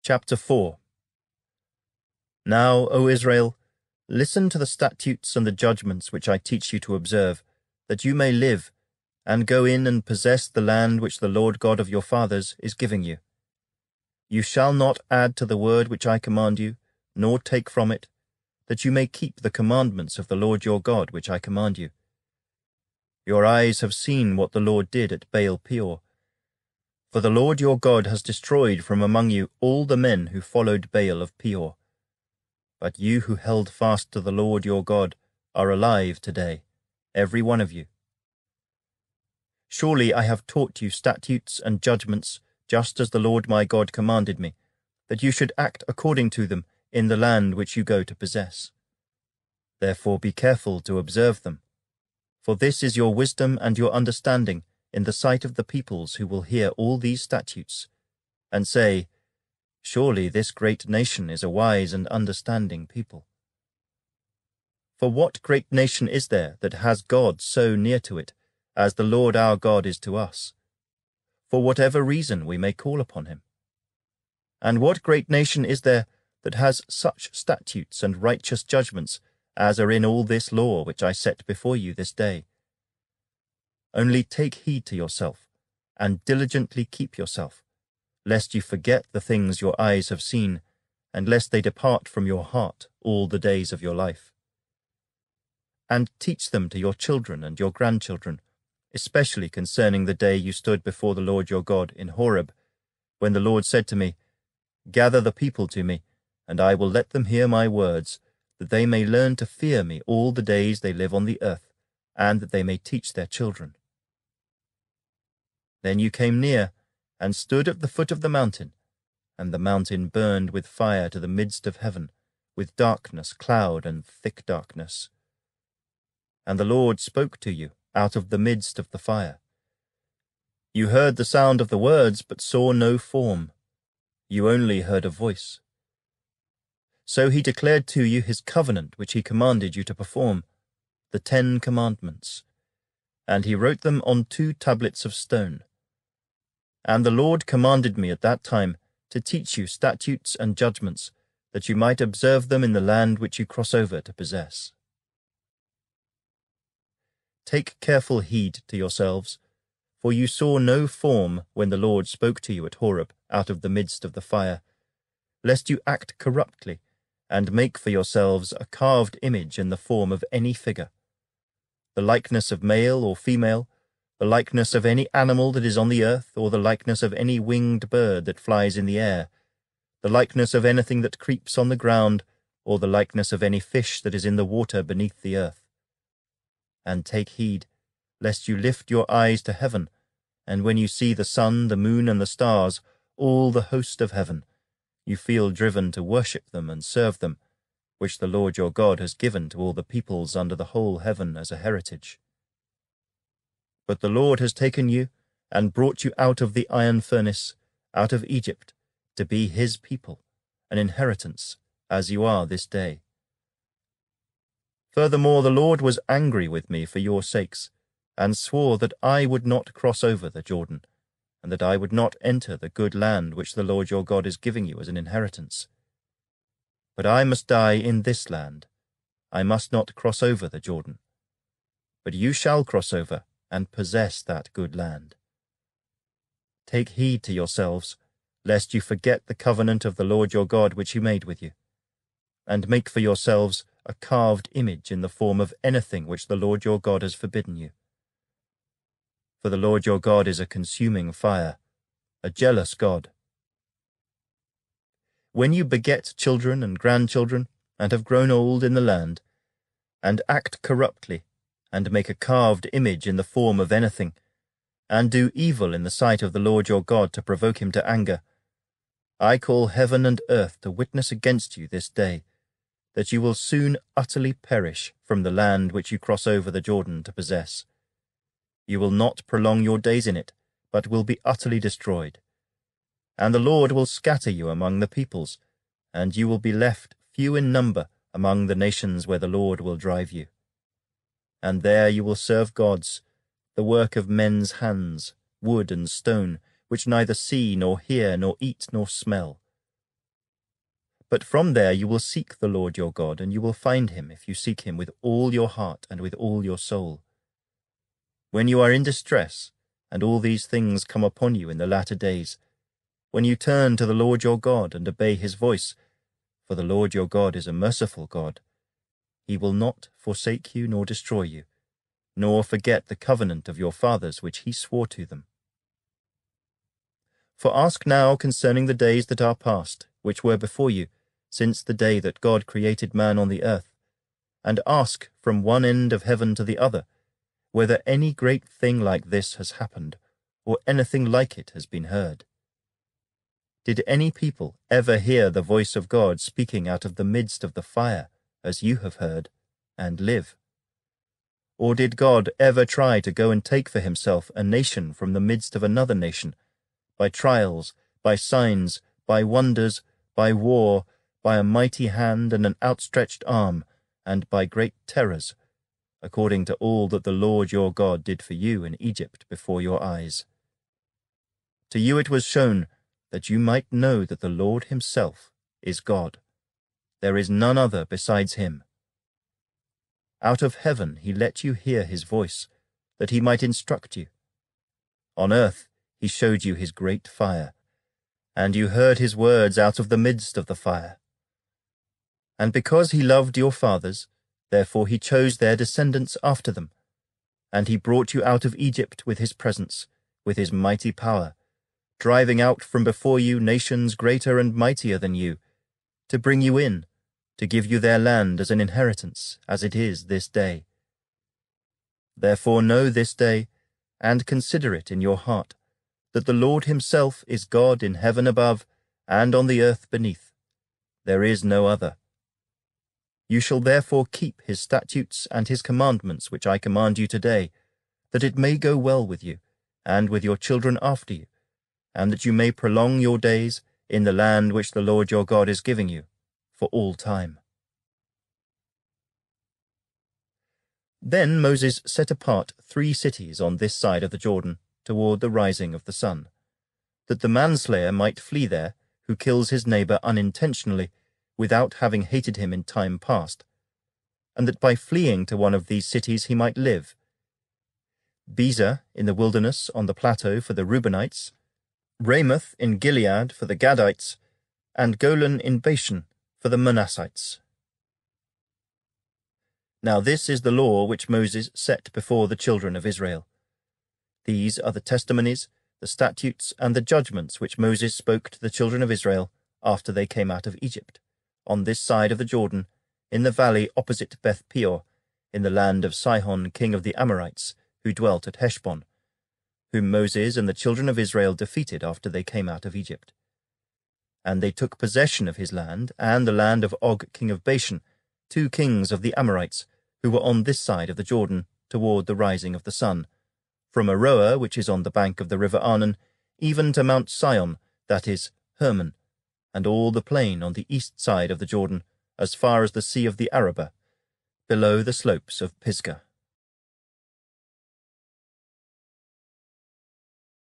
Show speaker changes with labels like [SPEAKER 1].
[SPEAKER 1] Chapter 4. Now, O Israel, listen to the statutes and the judgments which I teach you to observe, that you may live, and go in and possess the land which the Lord God of your fathers is giving you. You shall not add to the word which I command you, nor take from it, that you may keep the commandments of the Lord your God which I command you. Your eyes have seen what the Lord did at Baal-peor. For the Lord your God has destroyed from among you all the men who followed Baal of Peor. But you who held fast to the Lord your God are alive today, every one of you. Surely I have taught you statutes and judgments, just as the Lord my God commanded me, that you should act according to them in the land which you go to possess. Therefore be careful to observe them, for this is your wisdom and your understanding in the sight of the peoples who will hear all these statutes, and say, Surely this great nation is a wise and understanding people. For what great nation is there that has God so near to it, as the Lord our God is to us, for whatever reason we may call upon him? And what great nation is there that has such statutes and righteous judgments as are in all this law which I set before you this day? Only take heed to yourself, and diligently keep yourself, lest you forget the things your eyes have seen, and lest they depart from your heart all the days of your life. And teach them to your children and your grandchildren, especially concerning the day you stood before the Lord your God in Horeb, when the Lord said to me, Gather the people to me, and I will let them hear my words, that they may learn to fear me all the days they live on the earth, and that they may teach their children. Then you came near, and stood at the foot of the mountain, and the mountain burned with fire to the midst of heaven, with darkness, cloud, and thick darkness. And the Lord spoke to you out of the midst of the fire. You heard the sound of the words, but saw no form. You only heard a voice. So he declared to you his covenant which he commanded you to perform, the 10 Commandments, and he wrote them on 2 tablets of stone. And the Lord commanded me at that time to teach you statutes and judgments, that you might observe them in the land which you cross over to possess. Take careful heed to yourselves, for you saw no form when the Lord spoke to you at Horeb out of the midst of the fire, lest you act corruptly, and make for yourselves a carved image in the form of any figure, the likeness of male or female, the likeness of any animal that is on the earth, or the likeness of any winged bird that flies in the air, the likeness of anything that creeps on the ground, or the likeness of any fish that is in the water beneath the earth. And take heed, lest you lift your eyes to heaven, and when you see the sun, the moon, and the stars, all the host of heaven, you feel driven to worship them and serve them, which the Lord your God has given to all the peoples under the whole heaven as a heritage. But the Lord has taken you and brought you out of the iron furnace, out of Egypt, to be his people, an inheritance, as you are this day. Furthermore, the Lord was angry with me for your sakes, and swore that I would not cross over the Jordan, and that I would not enter the good land which the Lord your God is giving you as an inheritance. But I must die in this land. I must not cross over the Jordan. But you shall cross over and possess that good land. Take heed to yourselves, lest you forget the covenant of the Lord your God which he made with you, and make for yourselves a carved image in the form of anything which the Lord your God has forbidden you. For the Lord your God is a consuming fire, a jealous God. When you beget children and grandchildren, and have grown old in the land, and act corruptly, and make a carved image in the form of anything, and do evil in the sight of the Lord your God to provoke him to anger, I call heaven and earth to witness against you this day, that you will soon utterly perish from the land which you cross over the Jordan to possess. You will not prolong your days in it, but will be utterly destroyed. And the Lord will scatter you among the peoples, and you will be left few in number among the nations where the Lord will drive you. And there you will serve gods, the work of men's hands, wood and stone, which neither see nor hear nor eat nor smell. But from there you will seek the Lord your God, and you will find him if you seek him with all your heart and with all your soul. When you are in distress, and all these things come upon you in the latter days, when you turn to the Lord your God and obey his voice, for the Lord your God is a merciful God, he will not forsake you nor destroy you, nor forget the covenant of your fathers which he swore to them. For ask now concerning the days that are past, which were before you, since the day that God created man on the earth, and ask from one end of heaven to the other, whether any great thing like this has happened, or anything like it has been heard. Did any people ever hear the voice of God speaking out of the midst of the fire, as you have heard, and live? Or did God ever try to go and take for himself a nation from the midst of another nation, by trials, by signs, by wonders, by war, by a mighty hand and an outstretched arm, and by great terrors, according to all that the Lord your God did for you in Egypt before your eyes? To you it was shown that you might know that the Lord himself is God. There is none other besides him. Out of heaven he let you hear his voice, that he might instruct you. On earth he showed you his great fire, and you heard his words out of the midst of the fire. And because he loved your fathers, therefore he chose their descendants after them, and he brought you out of Egypt with his presence, with his mighty power, driving out from before you nations greater and mightier than you, to bring you in, to give you their land as an inheritance, as it is this day. Therefore know this day, and consider it in your heart, that the Lord himself is God in heaven above and on the earth beneath. There is no other. You shall therefore keep his statutes and his commandments which I command you today, that it may go well with you, and with your children after you, and that you may prolong your days in the land which the Lord your God is giving you, for all time. Then Moses set apart 3 cities on this side of the Jordan, toward the rising of the sun, that the manslayer might flee there, who kills his neighbor unintentionally, without having hated him in time past, and that by fleeing to one of these cities he might live. Bezer in the wilderness on the plateau for the Reubenites, Ramoth in Gilead for the Gadites, and Golan in Bashan for the Manassites. Now this is the law which Moses set before the children of Israel. These are the testimonies, the statutes, and the judgments which Moses spoke to the children of Israel after they came out of Egypt, on this side of the Jordan, in the valley opposite Beth Peor, in the land of Sihon king of the Amorites, who dwelt at Heshbon, whom Moses and the children of Israel defeated after they came out of Egypt. And they took possession of his land, and the land of Og king of Bashan, 2 kings of the Amorites, who were on this side of the Jordan, toward the rising of the sun, from Aroer, which is on the bank of the river Arnon, even to Mount Sion, that is, Hermon, and all the plain on the east side of the Jordan, as far as the sea of the Arabah, below the slopes of Pisgah.